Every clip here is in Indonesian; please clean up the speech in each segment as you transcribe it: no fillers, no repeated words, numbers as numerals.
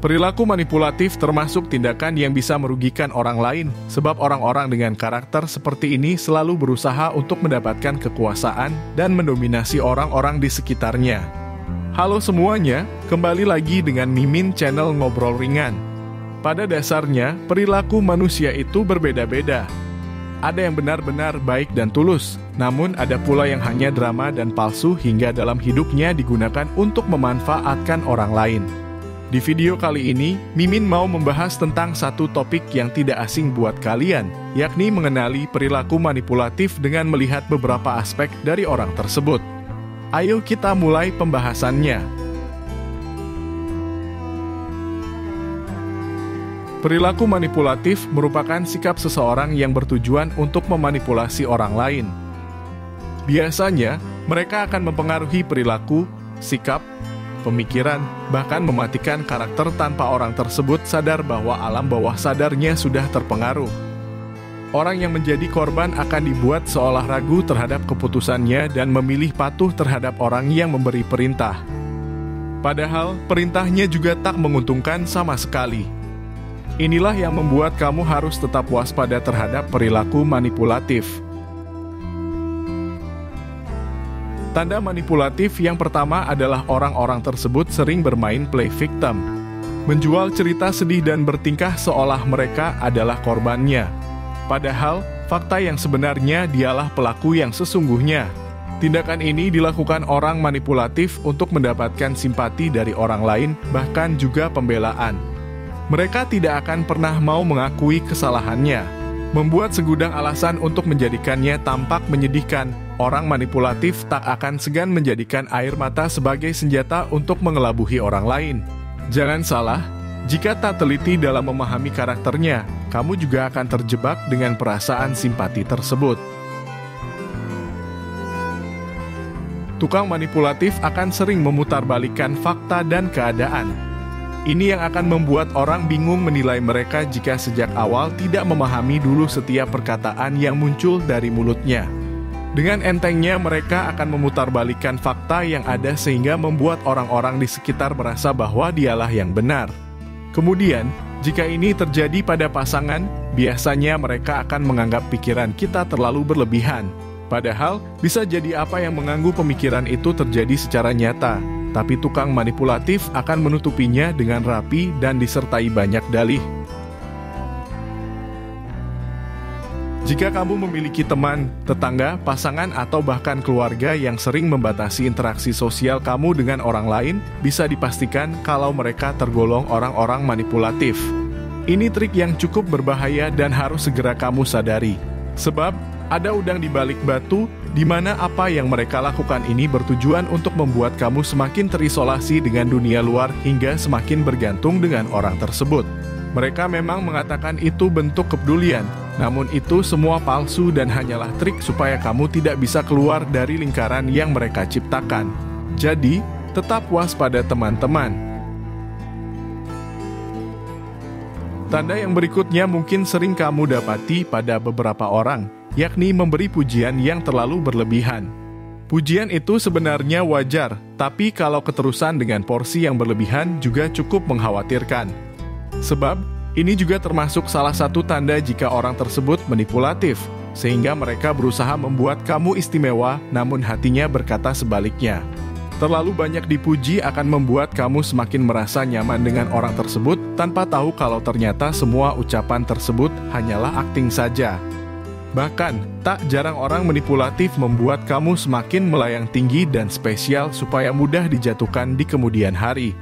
Perilaku manipulatif termasuk tindakan yang bisa merugikan orang lain, sebab orang-orang dengan karakter seperti ini selalu berusaha untuk mendapatkan kekuasaan dan mendominasi orang-orang di sekitarnya. Halo semuanya, kembali lagi dengan Mimin Channel Ngobrol Ringan. Pada dasarnya, perilaku manusia itu berbeda-beda. Ada yang benar-benar baik dan tulus, namun ada pula yang hanya drama dan palsu hingga dalam hidupnya digunakan untuk memanfaatkan orang lain. Di video kali ini, Mimin mau membahas tentang satu topik yang tidak asing buat kalian, yakni mengenali perilaku manipulatif dengan melihat beberapa aspek dari orang tersebut. Ayo kita mulai pembahasannya. Perilaku manipulatif merupakan sikap seseorang yang bertujuan untuk memanipulasi orang lain. Biasanya, mereka akan mempengaruhi perilaku, sikap, pemikiran, bahkan mematikan karakter tanpa orang tersebut sadar bahwa alam bawah sadarnya sudah terpengaruh. Orang yang menjadi korban akan dibuat seolah ragu terhadap keputusannya dan memilih patuh terhadap orang yang memberi perintah. Padahal, perintahnya juga tak menguntungkan sama sekali. Inilah yang membuat kamu harus tetap waspada terhadap perilaku manipulatif. Tanda manipulatif yang pertama adalah orang-orang tersebut sering bermain play victim. Menjual cerita sedih dan bertingkah seolah mereka adalah korbannya. Padahal, fakta yang sebenarnya dialah pelaku yang sesungguhnya. Tindakan ini dilakukan orang manipulatif untuk mendapatkan simpati dari orang lain, bahkan juga pembelaan. Mereka tidak akan pernah mau mengakui kesalahannya. Membuat segudang alasan untuk menjadikannya tampak menyedihkan. Orang manipulatif tak akan segan menjadikan air mata sebagai senjata untuk mengelabuhi orang lain. Jangan salah, jika tak teliti dalam memahami karakternya, kamu juga akan terjebak dengan perasaan simpati tersebut. Tukang manipulatif akan sering memutarbalikkan fakta dan keadaan. Ini yang akan membuat orang bingung menilai mereka jika sejak awal tidak memahami dulu setiap perkataan yang muncul dari mulutnya. Dengan entengnya mereka akan memutarbalikkan fakta yang ada sehingga membuat orang-orang di sekitar merasa bahwa dialah yang benar. Kemudian, jika ini terjadi pada pasangan, biasanya mereka akan menganggap pikiran kita terlalu berlebihan. Padahal, bisa jadi apa yang mengganggu pemikiran itu terjadi secara nyata. Tapi tukang manipulatif akan menutupinya dengan rapi dan disertai banyak dalih. Jika kamu memiliki teman, tetangga, pasangan, atau bahkan keluarga yang sering membatasi interaksi sosial kamu dengan orang lain, bisa dipastikan kalau mereka tergolong orang-orang manipulatif. Ini trik yang cukup berbahaya dan harus segera kamu sadari. Sebab, ada udang di balik batu, di mana apa yang mereka lakukan ini bertujuan untuk membuat kamu semakin terisolasi dengan dunia luar hingga semakin bergantung dengan orang tersebut. Mereka memang mengatakan itu bentuk kepedulian, namun itu semua palsu dan hanyalah trik supaya kamu tidak bisa keluar dari lingkaran yang mereka ciptakan. Jadi, tetap waspada teman-teman. Tanda yang berikutnya mungkin sering kamu dapati pada beberapa orang, yakni memberi pujian yang terlalu berlebihan. Pujian itu sebenarnya wajar, tapi kalau keterusan dengan porsi yang berlebihan juga cukup mengkhawatirkan. Sebab, ini juga termasuk salah satu tanda jika orang tersebut manipulatif, sehingga mereka berusaha membuat kamu istimewa, namun hatinya berkata sebaliknya. Terlalu banyak dipuji akan membuat kamu semakin merasa nyaman dengan orang tersebut, tanpa tahu kalau ternyata semua ucapan tersebut hanyalah akting saja. Bahkan, tak jarang orang manipulatif membuat kamu semakin melayang tinggi dan spesial supaya mudah dijatuhkan di kemudian hari.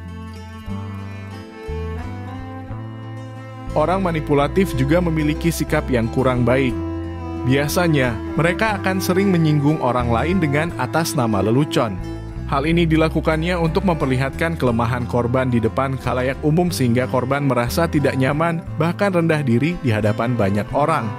Orang manipulatif juga memiliki sikap yang kurang baik. Biasanya, mereka akan sering menyinggung orang lain dengan atas nama lelucon. Hal ini dilakukannya untuk memperlihatkan kelemahan korban di depan khalayak umum sehingga korban merasa tidak nyaman, bahkan rendah diri di hadapan banyak orang.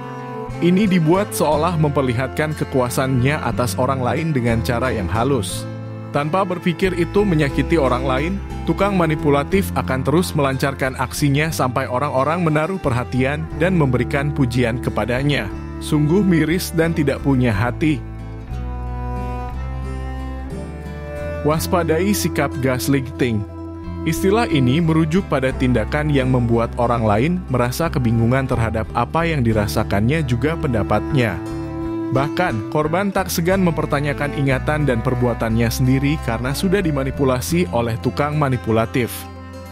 Ini dibuat seolah memperlihatkan kekuasaannya atas orang lain dengan cara yang halus. Tanpa berpikir itu menyakiti orang lain, tukang manipulatif akan terus melancarkan aksinya sampai orang-orang menaruh perhatian dan memberikan pujian kepadanya. Sungguh miris dan tidak punya hati. Waspadai sikap gaslighting. Istilah ini merujuk pada tindakan yang membuat orang lain merasa kebingungan terhadap apa yang dirasakannya juga pendapatnya. Bahkan, korban tak segan mempertanyakan ingatan dan perbuatannya sendiri karena sudah dimanipulasi oleh tukang manipulatif.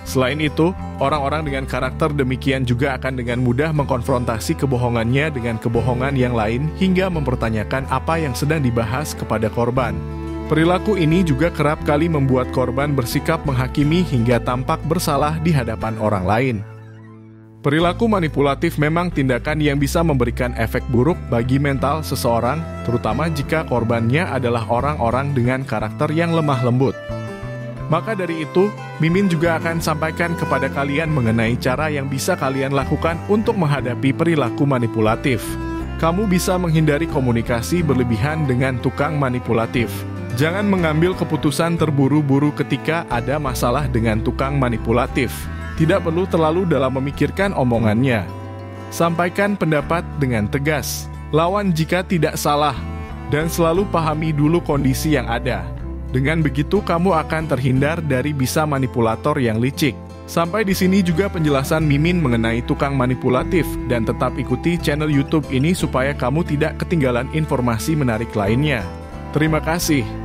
Selain itu, orang-orang dengan karakter demikian juga akan dengan mudah mengkonfrontasi kebohongannya dengan kebohongan yang lain hingga mempertanyakan apa yang sedang dibahas kepada korban. Perilaku ini juga kerap kali membuat korban bersikap menghakimi hingga tampak bersalah di hadapan orang lain. Perilaku manipulatif memang tindakan yang bisa memberikan efek buruk bagi mental seseorang, terutama jika korbannya adalah orang-orang dengan karakter yang lemah lembut. Maka dari itu, Mimin juga akan sampaikan kepada kalian mengenai cara yang bisa kalian lakukan untuk menghadapi perilaku manipulatif. Kamu bisa menghindari komunikasi berlebihan dengan tukang manipulatif. Jangan mengambil keputusan terburu-buru ketika ada masalah dengan tukang manipulatif. Tidak perlu terlalu dalam memikirkan omongannya. Sampaikan pendapat dengan tegas. Lawan jika tidak salah. Dan selalu pahami dulu kondisi yang ada. Dengan begitu kamu akan terhindar dari bisa manipulator yang licik. Sampai di sini juga penjelasan Mimin mengenai tukang manipulatif. Dan tetap ikuti channel YouTube ini supaya kamu tidak ketinggalan informasi menarik lainnya. Terima kasih.